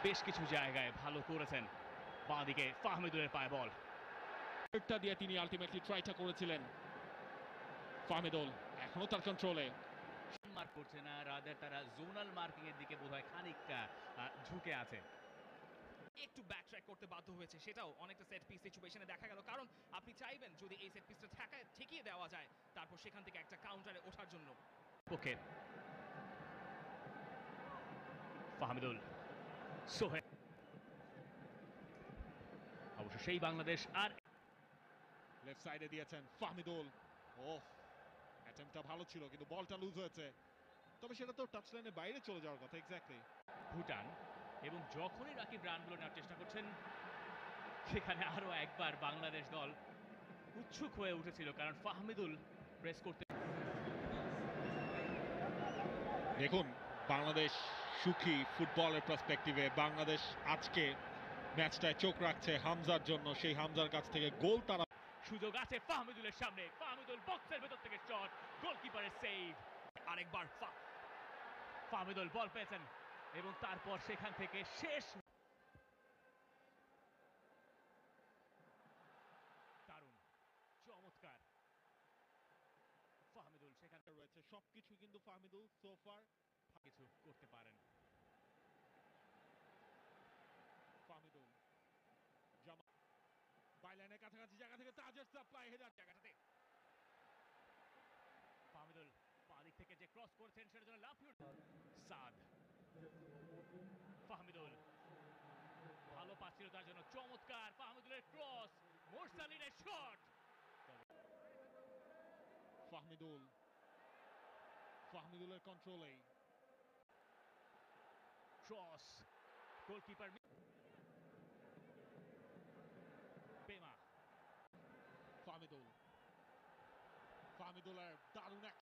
বেশ কিছু জায়গায় ভালো করেছেন। বাঁ দিকে ফাহমিদুলের পায়ে বল দিয়ে তিনি আলটিমেটলি ট্রাইটা করেছিলেন। ফাহমিদুল এখনো তার কন্ট্রোলে, মার্ক করছে না, রাদার তারা জোনাল মার্কিং এর দিকে বোধহয় খানিকটা ঝুঁকে আছে। একটু ব্যাক ট্র্যাক করতে বাধ্য হয়েছে, সেটাও অনেকটা সেট পিস সিচুয়েশনে দেখা গেল। কারণ আপনি চাইবেন যদি এই সেট পিসটা ঠেকিয়ে দেওয়া যায়, তারপর সেখান থেকে একটা কাউন্টারে ওঠার জন্য। ওকে, ফাহমিদুল, সোহেল, অবশ্য সেই বাংলাদেশ আর লেফট সাইডে দিয়েছেন ফাহমিদুল। ওহ, অ্যাটেম্পটটা ভালো ছিল কিন্তু বলটা লুজ হয়েছে, তবে সেটা তো টাচ লাইনের বাইরে চলে যাওয়ার কথা। এক্স্যাক্টলি ভুটান, এবং যখনই রাকিব রানগুলো নেওয়ার চেষ্টা করছেন সেখানে আরো একবার বাংলাদেশ দল উৎসুক হয়ে উঠেছিল, কারণ ফাহমিদুল প্রেস করতে। দেখুন, বাংলাদেশ সুখী ফুটবলের পার্সপেক্টিভে। বাংলাদেশ আজকে ম্যাচটায় চোখ রাখছে হামজার জন্য, সেই হামজার কাছ থেকে গোল তারা। সুযোগ আছে ফাহমিদুলের সামনে, ফাহমিদুল বক্সের ভেতর থেকে শট, গোলকিপারের সেভ। আরেকবার ফাহমিদুল বল পেয়েছেন এবং তারপর সেখান থেকে শেষ দারুণ, চমৎকার ফাহমিদুল সেখানে রয়েছে সবকিছু, কিন্তু ফাহমিদুল সোফার কিছু করতে পারেন। ফাহমিদুল জামা বাইলাইনের কাছাকাছি জায়গা থেকে তাজের সাপ্লাই হেডার জায়গাটাতে ফাহমিদুল বাঁ দিক থেকে যে ক্রস করেছেন সেটার জন্য লাফিয়ে সাদ। ফাহমিদুল ভালো পাচ্ছিল তার জন্য, চমৎকার ফাহমিদুলের ক্রস, মোরসালিনের শট। ফাহমিদুলের কন্ট্রোলে ক্রস, গোলকিপার পেমা। ফাহমিদুলের দারুণ এক